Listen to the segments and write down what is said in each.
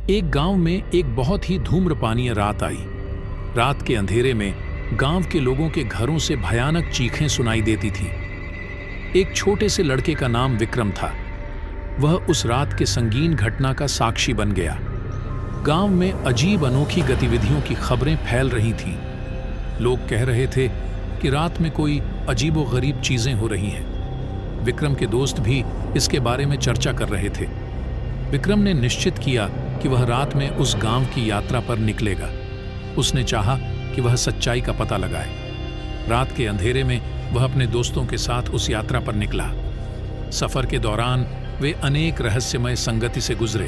एक गांव में एक बहुत ही धूम्रपानीय रात आई। रात के अंधेरे में गांव के लोगों के घरों से भयानक चीखें सुनाई देती थीं। एक छोटे से लड़के का नाम विक्रम था। वह उस रात के संगीन घटना का साक्षी बन गया। गांव में अजीब अनोखी गतिविधियों की खबरें फैल रही थीं। लोग कह रहे थे कि रात में कोई अजीबोगरीब चीजें हो रही हैं। विक्रम के दोस्त भी इसके बारे में चर्चा कर रहे थे। विक्रम ने निश्चित किया कि वह रात में उस गांव की यात्रा पर निकलेगा। उसने चाहा कि वह सच्चाई का पता लगाए। रात के अंधेरे में वह अपने दोस्तों के साथ उस यात्रा पर निकला। सफर के दौरान वे अनेक रहस्यमय संगति से गुजरे।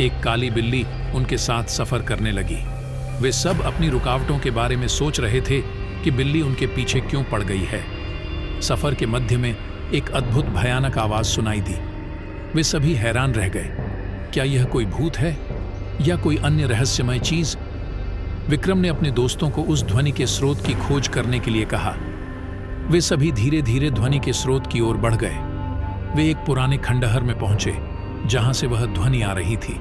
एक काली बिल्ली उनके साथ सफर करने लगी। वे सब अपनी रुकावटों के बारे में सोच रहे थे कि बिल्ली उनके पीछे क्यों पड़ गई है। सफर के मध्य में एक अद्भुत भयानक आवाज सुनाई दी। वे सभी हैरान रह गए। क्या यह कोई भूत है या कोई अन्य रहस्यमय चीज? विक्रम ने अपने दोस्तों को उस ध्वनि के स्रोत की खोज करने के लिए कहा। वे सभी धीरे धीरे ध्वनि के स्रोत की ओर बढ़ गए। वे एक पुराने खंडहर में पहुंचे जहां से वह ध्वनि आ रही थी।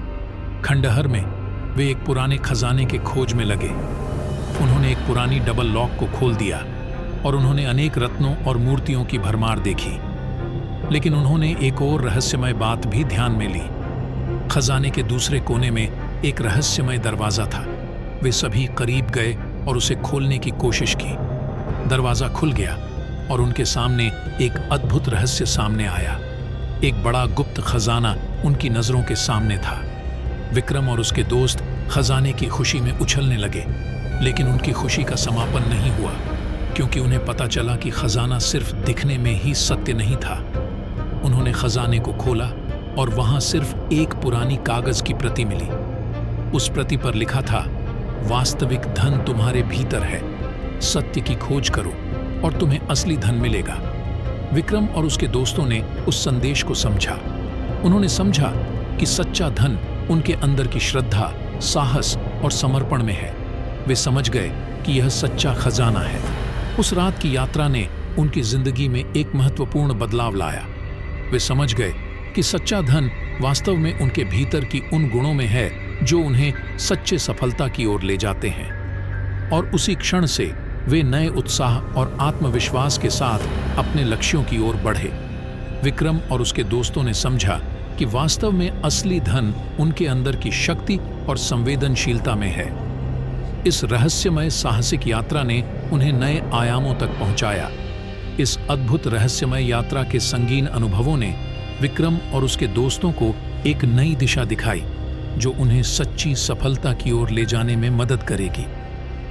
खंडहर में वे एक पुराने खजाने के खोज में लगे। उन्होंने एक पुरानी डबल लॉक को खोल दिया और उन्होंने अनेक रत्नों और मूर्तियों की भरमार देखी। लेकिन उन्होंने एक और रहस्यमय बात भी ध्यान में ली। खजाने के दूसरे कोने में एक रहस्यमय दरवाजा था। वे सभी करीब गए और उसे खोलने की कोशिश की। दरवाजा खुल गया और उनके सामने एक अद्भुत रहस्य सामने आया। एक बड़ा गुप्त खजाना उनकी नजरों के सामने था। विक्रम और उसके दोस्त खजाने की खुशी में उछलने लगे, लेकिन उनकी खुशी का समापन नहीं हुआ, क्योंकि उन्हें पता चला कि खजाना सिर्फ दिखने में ही सत्य नहीं था। उन्होंने खजाने को खोला और वहां सिर्फ एक पुरानी कागज की प्रति मिली। उस प्रति पर लिखा था, वास्तविक धन तुम्हारे भीतर है, सत्य की खोज करो और तुम्हें असली धन मिलेगा। विक्रम और उसके दोस्तों ने उस संदेश को समझा। उन्होंने समझा कि सच्चा धन उनके अंदर की श्रद्धा, साहस और समर्पण में है। वे समझ गए कि यह सच्चा खजाना है। उस रात की यात्रा ने उनकी जिंदगी में एक महत्वपूर्ण बदलाव लाया। वे समझ गए कि सच्चा धन वास्तव में उनके भीतर की उन गुणों में है जो उन्हें सच्चे सफलता की ओर ले जाते हैं। और उसी क्षण से वे नए उत्साह और आत्मविश्वास के साथ अपने लक्ष्यों की ओर बढ़े। विक्रम और उसके दोस्तों ने समझा कि वास्तव में असली धन उनके अंदर की शक्ति और संवेदनशीलता में है। इस रहस्यमय साहसिक यात्रा ने उन्हें नए आयामों तक पहुंचाया। इस अद्भुत रहस्यमय यात्रा के संगीन अनुभवों ने विक्रम और उसके दोस्तों को एक नई दिशा दिखाई, जो उन्हें सच्ची सफलता की ओर ले जाने में मदद करेगी।